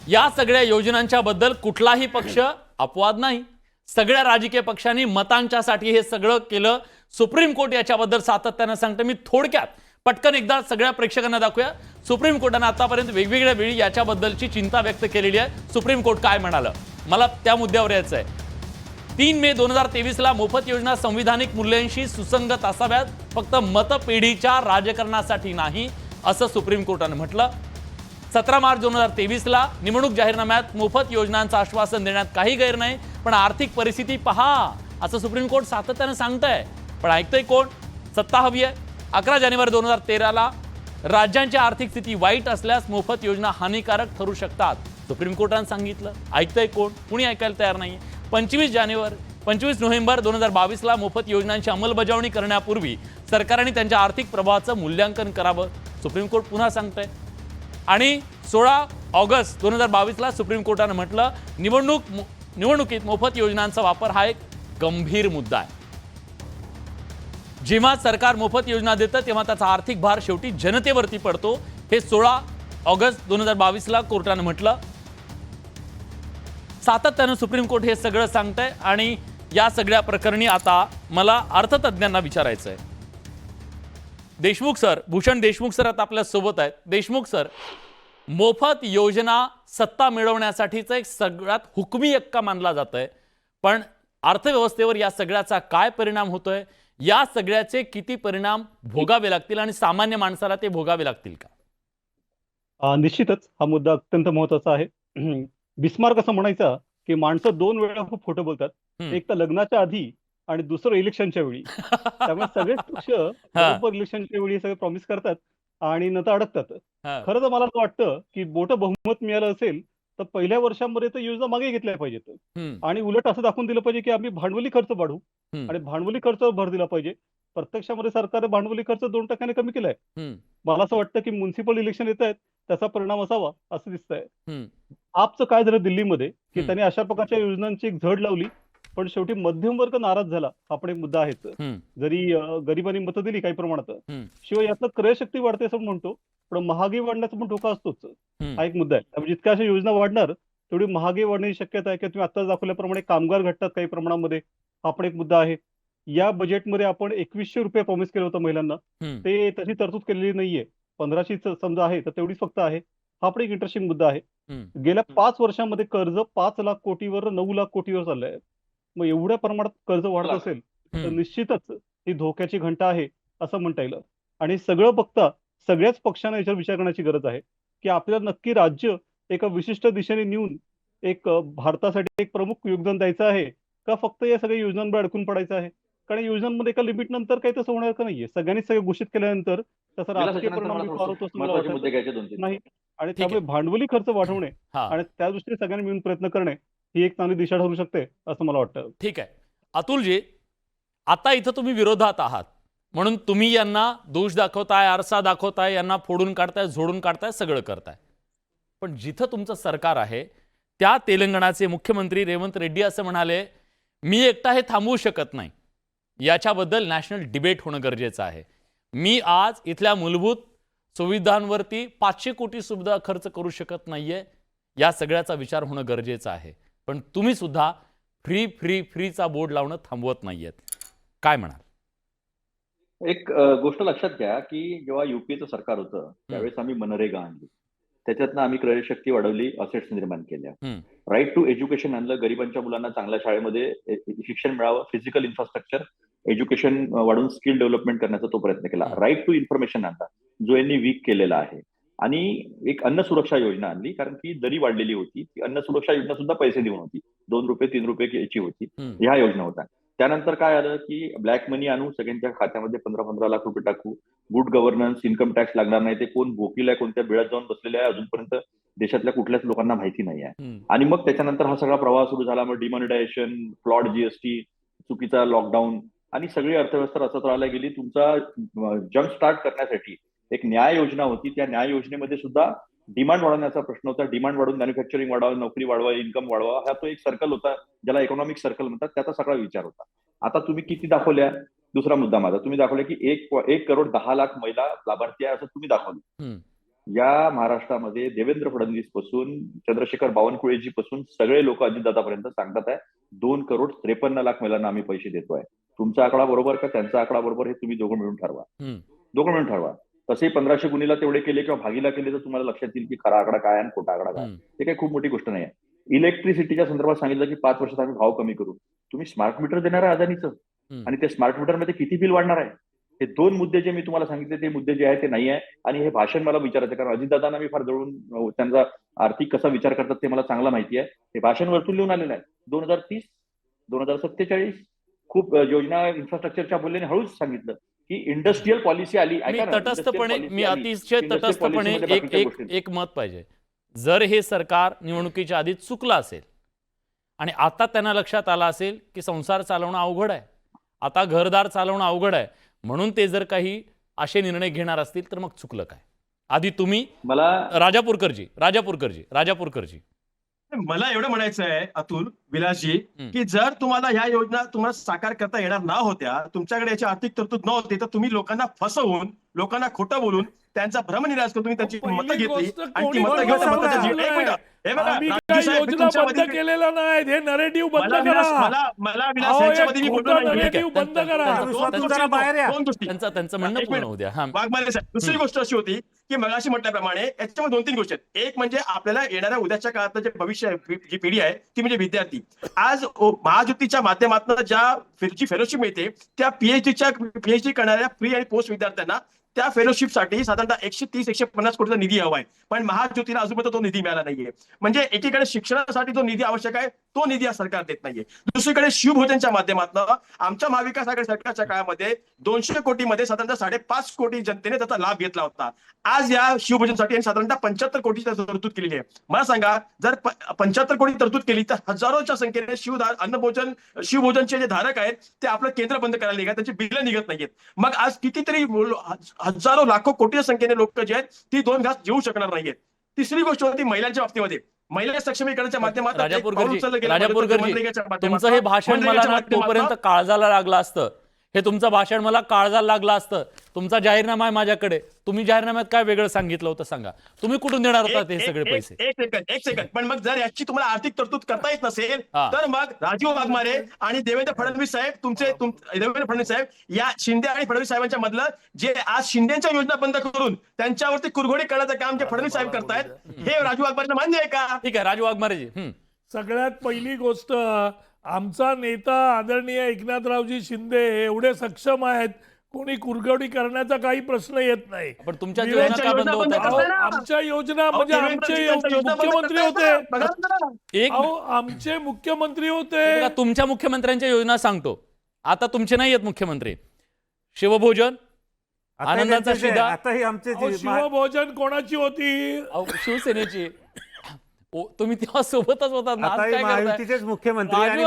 Speaker 1: या सगळ्या योजनांच्या बद्दल कुठलाही पक्ष अपवाद नाही. सगळ्या राजकीय पक्षांनी मतांच्यासाठी हे सगळं केलं. सुप्रीम कोर्ट याच्याबद्दल सातत्यानं सांगतं. मी थोडक्यात पटकन एकदा सगळ्या प्रेक्षकांना दाखवूया. सुप्रीम कोर्टानं आतापर्यंत वेगवेगळ्या वेळी याच्याबद्दलची चिंता व्यक्त केलेली आहे. सुप्रीम कोर्ट काय म्हणालं, मला त्या मुद्द्यावर यायचं आहे. 3 मे 2023ला मोफत योजना संविधानिक मूल्यांशी सुसंगत असाव्यात, फक्त मतपेढीच्या राजकारणासाठी नाही, असं सुप्रीम कोर्टानं म्हटलं. 17 मार्च 2023ला निवडणूक जाहीरनाम्यात मोफत योजनांचं आश्वासन देण्यात काही गैर नाही, पण आर्थिक परिस्थिती पहा, असं सुप्रीम कोर्ट सातत्यानं सांगतंय. पण ऐकतंय कोण? सत्ता हवी आहे. 11 जानेवारी 2013ला राज्यांची आर्थिक स्थिती वाईट असल्यास मोफत योजना हानिकारक ठरू शकतात, सुप्रीम कोर्टानं सांगितलं. ऐकतंय कोण? कुणी ऐकायला तयार नाही. 25 नोव्हेंबर 2022ला मोफत योजनांची अंमलबजावणी करण्यापूर्वी सरकारने त्यांच्या आर्थिक प्रभावाचं मूल्यांकन करावं, सुप्रीम कोर्ट पुन्हा सांगतंय. आणि 16 ऑगस्ट 2022ला सुप्रीम कोर्टानं म्हटलं, निवडणुकीत मोफत योजनांचा वापर हा एक गंभीर मुद्दा आहे. जेव्हा सरकार मोफत योजना देतं तेव्हा त्याचा आर्थिक भार शेवटी जनतेवरती पडतो. हे 16 ऑगस्ट 2022ला कोर्टानं म्हटलं. सातत्यानं सुप्रीम कोर्ट हे सगळं सांगतंय. आणि या सगळ्या प्रकरणी आता मला अर्थतज्ञांना विचारायचं आहे. देशमुख सर, भूषण देशमुख सर आता आपल्या सोबत आहेत. देशमुख सर, मोफत योजना सत्ता मिळवण्यासाठीचा एक सगळ्यात हुकमी हक्का मानला जातोय, पण अर्थव्यवस्थेवर या सगळ्याचा काय परिणाम होतोय, या सगळ्याचे किती परिणाम भोगावे लागतील आणि सामान्य माणसाला ते भोगावे लागतील का?
Speaker 6: निश्चितच हा मुद्दा अत्यंत महत्वाचा आहे. बिस्मार्क असं म्हणायचा की माणसं 2 वेळा खूप खोटं बोलतात, एक तर लग्नाच्या आधी आणि दुसरं इलेक्शनच्या वेळी. त्यामुळे सगळेच पक्ष बरोबर इलेक्शनच्या वेळी सगळे प्रॉमिस करतात आणि नंतर अडकतात. खरं तर मला असं वाटतं की मोठं बहुमत मिळालं असेल तर पहिल्या वर्षांमध्ये तर योजना मागे घेतल्या पाहिजेत आणि उलट असं दाखवून दिलं पाहिजे की आम्ही भांडवली खर्च वाढवू आणि भांडवली खर्चावर भर दिला पाहिजे. प्रत्यक्षामध्ये सरकारने भांडवली खर्च 2% कमी केलाय. मला असं वाटतं की म्युन्सिपल इलेक्शन येत आहेत त्याचा परिणाम असावा असं दिसतंय. आपचं काय झालं दिल्लीमध्ये की त्यांनी अशा प्रकारच्या योजनांची एक झड लावली, पण शेवटी मध्यम वर्ग नाराज झाला. हा पण एक मुद्दा आहेच. जरी गरिबांनी मतं दिली काही प्रमाणात, शिवाय यातनं क्रयशक्ती वाढते असं म्हणतो, पण महागाई वाढण्याचा पण धोका असतोच. हा एक मुद्दा आहे. त्यामुळे जितक्या अशा योजना वाढणार तेवढी महागाई वाढण्याची शक्यता आहे. किंवा तुम्ही आत्ताच दाखवल्याप्रमाणे कामगार घटतात काही प्रमाणामध्ये, हा पण एक मुद्दा आहे. या बजेटमध्ये आपण 2100 रुपये प्रॉमिस केलं होतं महिलांना, ते तशी तरतूद केलेली नाहीये. 1500 समजा आहे तर तेवढीच फक्त आहे. हा पण एक इंटरेस्टिंग मुद्दा आहे. गेल्या 5 वर्षांमध्ये कर्ज 5 लाख कोटीवर 9 लाख कोटीवर चाललंय. मग एवढ्या प्रमाणात कर्ज वाढत असेल तर निश्चितच ही धोक्याची घंटा आहे असं म्हणता येईल. आणि सगळं बघता सगळ्याच पक्षांना याच्यावर विचार करण्याची गरज आहे की आपल्याला नक्की राज्य एका विशिष्ट दिशेने नेऊन एक भारतासाठी एक प्रमुख योगदान द्यायचं आहे का फक्त या सगळ्या योजनांवर अडकून पडायचं आहे. कारण योजनांमध्ये एका लिमिट नंतर काही तसं होणार का नाहीये. सगळ्यांनी सगळं घोषित केल्यानंतर त्याचा राजकीय परिणाम फार होतो असं मला वाटत नाही. आणि त्यामुळे भांडवली खर्च वाढवणे आणि त्या दृष्टीने सगळ्यांनी मिळून प्रयत्न करणे ही एक चांगली दिशा ठरू शकते असं मला वाटतं.
Speaker 1: ठीक आहे अतुलजी, आता इथं तुम्ही विरोधात आहात म्हणून तुम्ही यांना दोष दाखवताय, आरसा दाखवताय, यांना फोडून काढताय, झोडून काढताय, सगळं करताय. पण जिथं तुमचं सरकार आहे त्या तेलंगणाचे मुख्यमंत्री रेवंत रेड्डी असं म्हणाले, मी एकटा हे थांबवू शकत नाही, याच्याबद्दल नॅशनल डिबेट होणं गरजेचं आहे. मी आज इथल्या मूलभूत सुविधांवरती 500 कोटी सुद्धा खर्च करू शकत नाहीये. या सगळ्याचा विचार होणं गरजेचं आहे. पण तुम्ही सुद्धा फ्रीचा बोर्ड लावणं थांबवत नाहीयेत. काय म्हणाल?
Speaker 4: एक गोष्ट लक्षात घ्या की जेव्हा युपीएचं सरकार होतं त्यावेळेस आम्ही मनरेगा आणली, त्याच्यातनं आम्ही क्रयशक्ती वाढवली, असेट्स निर्माण केल्या, राईट टू एज्युकेशन आणलं, गरिबांच्या मुलांना चांगल्या शाळेमध्ये शिक्षण मिळावं, फिजिकल इन्फ्रास्ट्रक्चर एज्युकेशन वाढून स्किल डेव्हलपमेंट करण्याचा तो प्रयत्न केला, राईट टू इन्फॉर्मेशन आणला जो यांनी वीक केलेला आहे, आणि एक अन्न सुरक्षा योजना आणली कारण की दरी वाढलेली होती, ती अन्न सुरक्षा योजना सुद्धा पैसे देऊन होती, 2 रुपये 3 रुपये याची होती, ह्या योजना होत्या. त्यानंतर काय आलं की ब्लॅक मनी आणू, सगळ्यांच्या खात्यामध्ये 15-15 लाख रुपये टाकू, गुड गव्हर्नन्स, इन्कम टॅक्स लागणार नाही, ते कोण वकील आहे, कोणत्या बिळात जाऊन बसलेले आहे अजूनपर्यंत देशातल्या कुठल्याच लोकांना माहिती नाही आहे. आणि मग त्याच्यानंतर हा सगळा प्रवाह सुरू झाला, मग डिमॉनिटायझेशन, फ्लॉड जीएसटी, चुकीचा लॉकडाऊन, आणि सगळी अर्थव्यवस्था रचत राहायला गेली. तुमचा जम्प स्टार्ट करण्यासाठी एक न्याय योजना होती, त्या न्याय योजनेमध्ये सुद्धा डिमांड वाढवण्याचा प्रश्न होता, डिमांड वाढवून मॅन्युफॅक्चरिंग वाढवावं, नोकरी वाढवा, इन्कम वाढवा, हा तो एक सर्कल होता ज्याला इकॉनॉमिक सर्कल म्हणतात, त्याचा सगळा विचार होता. आता तुम्ही किती दाखवल्या, दुसरा मुद्दा माझा, तुम्ही दाखवले की 1 करोड 10 लाख महिला लाभार्थी आहे असं तुम्ही दाखवलं. या महाराष्ट्रामध्ये देवेंद्र फडणवीस पासून चंद्रशेखर बावनकुळेजी पासून सगळे लोक अजितदादापर्यंत सांगतात आहे 2 करोड 53 लाख महिलांना आम्ही पैसे देतोय. तुमचा आकडा बरोबर का त्यांचा आकडा बरोबर हे तुम्ही दोघं मिळून ठरवा. तसे 1500 गुणीला तेवढे केले किंवा भागीला केले तर तुम्हाला लक्षात येईल की खरा आकडा काय आणि खोटा आकडा काय. ते काही खूप मोठी गोष्ट नाही आहे. इलेक्ट्रिसिटीच्या संदर्भात सांगितलं की 5 वर्षात आम्ही भाव कमी करू. तुम्ही स्मार्ट मीटर देणार आहे अदानीचं, आणि त्या स्मार्ट मीटरमध्ये किती बिल वाढणार आहे? हे 2 मुद्दे जे मी तुम्हाला सांगितले ते मुद्दे जे आहे ते नाही आहे. आणि हे भाषण मला विचारायचं कारण अजितदादांना मी फार जवळून त्यांचा आर्थिक कसा विचार करतात ते मला चांगला माहिती आहे. हे भाषण वरतून लिहून आलेलं आहे. 2030, 2047 खूप योजना इन्फ्रास्ट्रक्चरच्या बोलल्याने हळूच सांगितलं की इंडस्ट्रियल पॉलिसी आली.
Speaker 1: मी अतिशय तटस्थपणे एक मत पाहिजे. जर हे सरकार निवडणुकीच्या आधी चुकलं असेल आणि आता त्यांना लक्षात आलं असेल की संसार चालवणं अवघड आहे, आता घरदार चालवणं अवघड आहे, म्हणून ते जर काही असे निर्णय घेणार असतील तर मग चुकलं काय? आधी तुम्ही
Speaker 4: मला
Speaker 1: राजापूरकरजी
Speaker 2: मला एवढं म्हणायचं आहे अतुल, विलासजी, की जर तुम्हाला ह्या योजना तुम्हाला साकार करता येणार न होत्या, तुमच्याकडे याची आर्थिक तरतूद नव्हती, तर तुम्ही लोकांना फसवून, लोकांना खोटं बोलून त्यांचा भ्रमनिराश करून तुम्ही त्यांची मतं घेतली आणि ती मतं घेऊन
Speaker 3: योजना बंद केलेला नाही, हे नरेटिव्ह बंद करा.
Speaker 2: मला विलास यांच्यामध्ये मी बोललो नाही.
Speaker 3: नरेटिव्ह बंद करा.
Speaker 1: त्यांचं म्हणणं पूर्ण होऊ द्या.
Speaker 2: वाघमारे साहेब, दुसरी गोष्ट अशी होती की मगाशी म्हटल्याप्रमाणे याच्यामध्ये 2-3 गोष्टी आहेत. एक म्हणजे आपल्याला येणाऱ्या उद्याच्या काळात जे भविष्य आहे, जी पिढी आहे ती म्हणजे विद्यार्थी. आज महाज्योतीच्या माध्यमातून जी फेलोशिप मिळते त्या पीएचडी करणाऱ्या प्री आणि पोस्ट विद्यार्थ्यांना त्या फेलोशिपसाठी साधारणतः 130-150 कोटीचा निधी हवा आहे, पण महाज्योतीला अजूनपर्यंत तो निधी मिळाला नाहीये. म्हणजे एकीकडे शिक्षणासाठी जो निधी आवश्यक आहे तो निधी सरकार देत नाहीये. दुसरीकडे शिवभोजनच्या माध्यमातून आमच्या महाविकास आघाडी सरकारच्या काळामध्ये 200 कोटीमध्ये साधारणतः 5.5 कोटी जनतेने त्याचा लाभ घेतला होता. आज या शिवभोजनसाठी साधारणतः 75 कोटीची तरतूद केलेली आहे. मला सांगा, जर 75 कोटी तरतूद केली तर हजारोच्या संख्येने शिवभोजनचे जे धारक आहेत ते आपलं केंद्र बंद करायला निघाले, त्यांची बिलं निघत नाहीयेत. मग आज कितीतरी हजारो लाखो कोटी संख्येने लोक जे आहेत ती 2 घास जेवू शकणार नाहीयेत. तिसरी गोष्ट होती महिलांच्या बाबतीमध्ये, महिला सक्षमीकरणाच्या माध्यमातून
Speaker 1: तुमचं हे भाषण मला तोपर्यंत काळजाला लागलं असतं. हे तुमचं भाषण मला काळजाला लागलं असतं. तुमचा जाहीरनामा आहे माझ्याकडे. तुम्ही जाहीरनाम्यात काय वेगळं सांगितलं होतं सांगा? तुम्ही कुठून देणार होता ते सगळे पैसे?
Speaker 2: एक सेकंड. पण मग जर याची तुम्हाला आर्थिक तरतूद करता येत नसेल तर मग राजीव वाघमारे आणि देवेंद्र फडणवीस साहेब देवेंद्र फडणवीस साहेब या शिंदे आणि फडणवीस साहेबांच्या मधलं जे आज शिंदेच्या योजना बंद करून त्यांच्यावरती कुरघोडी करण्याचं काम जे फडणवीस साहेब करतायत हे राजीव वाघमारेंना मान्य आहे का?
Speaker 1: ठीक आहे राजू वाघमारेजी.
Speaker 3: सगळ्यात पहिली गोष्ट, आमचा नेता आदरणीय एकनाथरावजी शिंदे एवढे सक्षम आहेत, कोणी कुरघोडी करण्याचा काही प्रश्न येत नाही.
Speaker 1: पण तुमच्या योजना का बंद होतात?
Speaker 3: आमच्या योजना म्हणजे आमचे मुख्यमंत्री होते. आमचे मुख्यमंत्री होते.
Speaker 1: तुमच्या मुख्यमंत्र्यांच्या योजना सांगतो. आता तुमचे नाही आहेत मुख्यमंत्री. शिवभोजन, आनंदाचा शिदा.
Speaker 5: आताही आमचे
Speaker 3: शिवभोजन कोणाची होती?
Speaker 1: शिवसेनेची. तुम्ही तेव्हा सोबतच होतात.
Speaker 5: महायुतीचेच मुख्यमंत्री आणि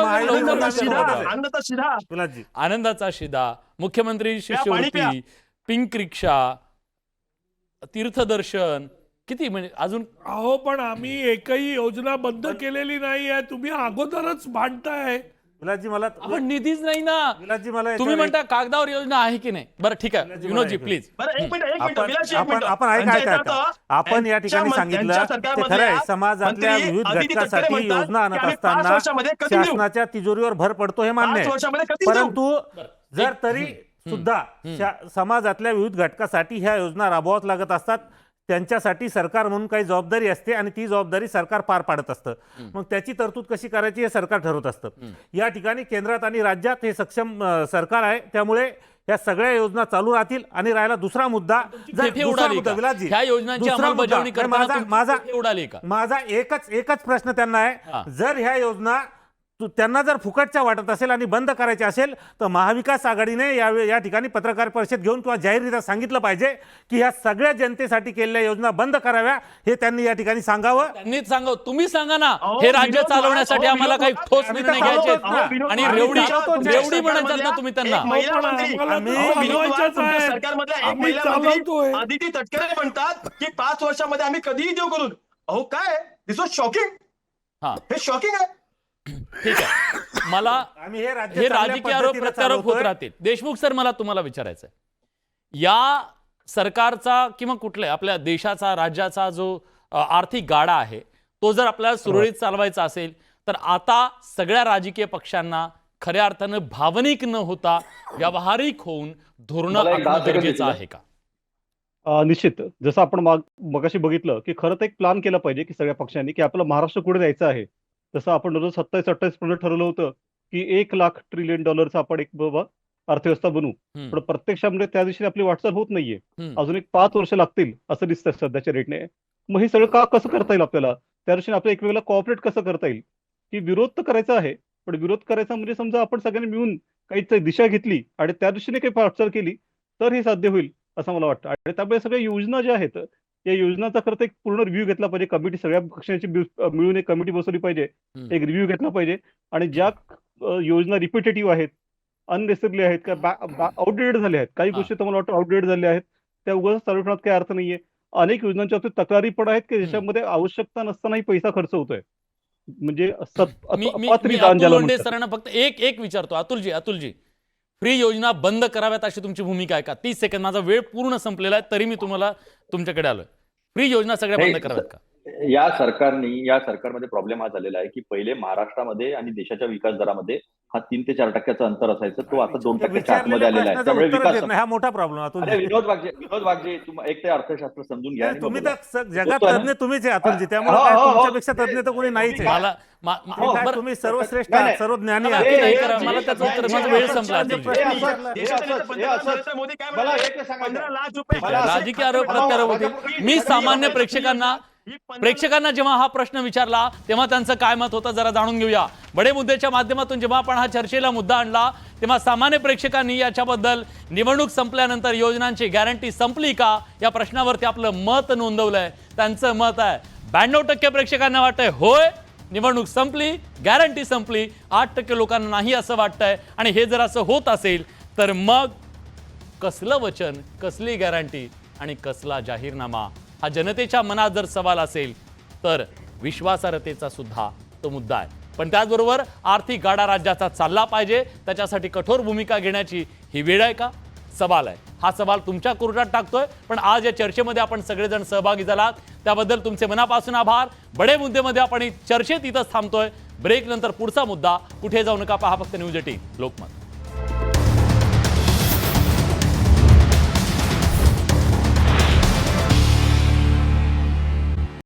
Speaker 1: आनंदाचा शिदा, मुख्यमंत्री शिष्यवृत्ती, पिंक रिक्षा, तीर्थदर्शन, किती म्हणजे अजून.
Speaker 3: पण आम्ही एकही योजना बंद केलेली नाही आहे. तुम्ही अगोदरच भांडताय.
Speaker 5: विलासजी मला
Speaker 1: पण निधीच नाही ना.
Speaker 5: विलासजी मला
Speaker 1: तुम्ही म्हणता कागदावर योजना आहे की नाही? बरं ठीक आहे विनोदजी प्लीज.
Speaker 5: आपण या ठिकाणी सांगितलं ते खरं आहे. समाजातल्या विविध घटकासाठी योजना आणत असताना शासनाच्या तिजोरीवर भर पडतो हे मान्य आहे. परंतु जर तरी सुद्धा समाजातल्या विविध घटकासाठी ह्या योजना राबवाव्याच लागत असतात. त्यांच्यासाठी सरकार म्हणून काही जबाबदारी असते आणि ती जबाबदारी सरकार पार पाडत असतं. मग त्याची तरतूद कशी करायची हे सरकार ठरवत असतं. या ठिकाणी केंद्रात आणि राज्यात हे सक्षम सरकार आहे, त्यामुळे या सगळ्या योजना चालू राहतील. आणि राहिला दुसरा मुद्दा,
Speaker 1: तेथे उडाली का?
Speaker 5: विलासजी,
Speaker 1: ह्या योजनांची
Speaker 5: दुसरा
Speaker 1: अंमलबजावणी
Speaker 5: मुद्दा,
Speaker 1: करताना
Speaker 5: माझा
Speaker 1: तुमची तेथे उडाली का?
Speaker 5: माझा एकच प्रश्न त्यांना आहे, जर ह्या योजना त्यांना जर फुकटच्या वाटत असेल आणि बंद करायचे असेल तर महाविकास आघाडीने या ठिकाणी पत्रकार परिषद घेऊन किंवा जाहीररित्या सांगितलं पाहिजे की ह्या सगळ्या जनतेसाठी केलेल्या योजना बंद कराव्या, हे त्यांनी या ठिकाणी सांगावं.
Speaker 1: त्यांनीच सांगा, तुम्ही सांगा ना, हे राज्य चालवण्यासाठी आम्हाला काही ठोस निर्णय घ्यायचे आहेत आणि रेवडी म्हणायचं ना तुम्ही त्यांना.
Speaker 2: महिला मंत्री सरकारमधल्या एक महिला मंत्री आदिती तटकरे म्हणतात की 5 वर्षामध्ये आम्ही कधीही देऊ करून. अहो काय, दिस वॉज शॉकिंग. हे शॉकिंग आहे.
Speaker 1: ठीक आहे, मला
Speaker 5: आम्ही हे
Speaker 1: राजकीय आरोप प्रत्यारोप होत राहतील. देशमुख सर, मला तुम्हाला विचारायचं आहे, या सरकारचा किंवा कुठल्या आपल्या देशाचा राज्याचा जो आर्थिक गाडा आहे तो जर आपल्याला सुरळीत चालवायचा असेल तर आता सगळ्या राजकीय पक्षांना खऱ्या अर्थानं भावनिक न होता व्यावहारिक होऊन धोरणं आखणं गरजेचं आहे का?
Speaker 6: निश्चित. जसं आपण मगाशी बघितलं की खरं तर एक प्लॅन केला पाहिजे की सगळ्या पक्षांनी की आपलं महाराष्ट्र कुठे जायचं आहे. जसं आपण 27-28 ठरवलं होतं की $1,00,000 ट्रिलियन आपण एक बाबा अर्थव्यवस्था बनवू, पण प्रत्यक्षामध्ये त्या दिवशी आपली वाटचाल होत नाहीये. अजून एक 5 वर्ष लागतील असं दिसतं सध्याच्या रेटने. मग हे सगळं कसं करता येईल आपल्याला? त्या दिवशी आपल्याला एकमेकाला कॉपरेट कसं करता येईल? की विरोध तर करायचा आहे, पण विरोध करायचा म्हणजे समजा आपण सगळ्यांनी मिळून काही दिशा घेतली आणि त्या दृष्टीने काही वाटचाल केली तर हे साध्य होईल असं मला वाटतं. आणि त्यामुळे सगळ्या योजना ज्या आहेत या योजनाचा खरं तर एक पूर्ण रिव्ह्यू घेतला पाहिजे. कमिटी सगळ्या पक्षांची मिळून एक कमिटी बसवली पाहिजे, एक रिव्ह्यू घेतला पाहिजे. आणि ज्या योजना रिपिटेटिव्ह आहेत, अननेसेसरी आहेत, का आउटडेटेड झाल्या आहेत, काही गोष्टी तर मला वाटतं आउटडेटेड झाल्या आहेत, त्या उगाच चालू ठेवण्यात काही अर्थ नाहीये. अनेक योजनांच्या बाबतीत तक्रारी पण आहेत की ज्याच्यामध्ये आवश्यकता नसतानाही पैसा खर्च होतोय. म्हणजे
Speaker 1: सरांना फक्त एक विचारतो, अतुलजी, फ्री योजना बंद कराव्यात अशी तुमची भूमिका आहे का? 30 सेकंद, माझा वेळ पूर्ण संपलेला आहे तरी मी तुम्हाला तुमच्याकडे आलोय. फ्री योजना सगळ्या बंद कराव्यात का?
Speaker 4: या सरकारमध्ये प्रॉब्लेम हा झालेला आहे की पहिले महाराष्ट्रामध्ये आणि देशाच्या विकास दरामध्ये हा 3 ते 4% अंतर असायचं, तो आता 2% आतमध्ये आलेला आहे. त्यामुळे विकास
Speaker 5: हा मोठा प्रॉब्लेम.
Speaker 4: विनोद वागजे एक ते अर्थशास्त्र समजून घ्या.
Speaker 5: तुम्ही तर जगात तज्ञ तुम्हीच आहे अतुलजी, त्यामुळे तुमच्यापेक्षा तज्ञ तर कोणी नाहीच आहे. तुम्ही सर्वश्रेष्ठ आहात, सर्व ज्ञानी आहात.
Speaker 1: मला त्याचं उत्तर, माझा वेळ संपला. राजकीय आरोप प्रत्यारोप होते. मी सामान्य प्रेक्षकांना जेव्हा हा प्रश्न विचारला तेव्हा त्यांचं काय मत होतं जरा जाणून घेऊया. बडे मुद्द्याच्या माध्यमातून जेव्हा आपण हा चर्चेला मुद्दा आणला तेव्हा सामान्य प्रेक्षकांनी याच्याबद्दल निवडणूक संपल्यानंतर योजनांची गॅरंटी संपली का या प्रश्नावरती आपलं मत नोंदवलंय. त्यांचं मत आहे 92% प्रेक्षकांना वाटतंय होय, निवडणूक संपली, गॅरंटी संपली. 8% लोकांना नाही असं वाटतंय. आणि हे जर असं होत असेल तर मग कसलं वचन, कसली गॅरंटी आणि कसला जाहीरनामा, हा जनतेच्या मनात जर सवाल असेल तर विश्वासार्हतेचा सुद्धा तो मुद्दा आहे. पण त्याचबरोबर आर्थिक गाडा राज्याचा चालला पाहिजे, त्याच्यासाठी कठोर भूमिका घेण्याची ही वेळ आहे का? सवाल आहे. हा सवाल तुमच्या कोर्टात टाकतोय. पण आज या चर्चेमध्ये आपण सगळेजण सहभागी झालात त्याबद्दल तुमचे मनापासून आभार. बडे मुद्द्यामध्ये आपण चर्चेत इथंच थांबतोय. ब्रेक नंतर पुढचा मुद्दा. कुठे जाऊ नका, पहा फक्त न्यूज 18 लोकमत.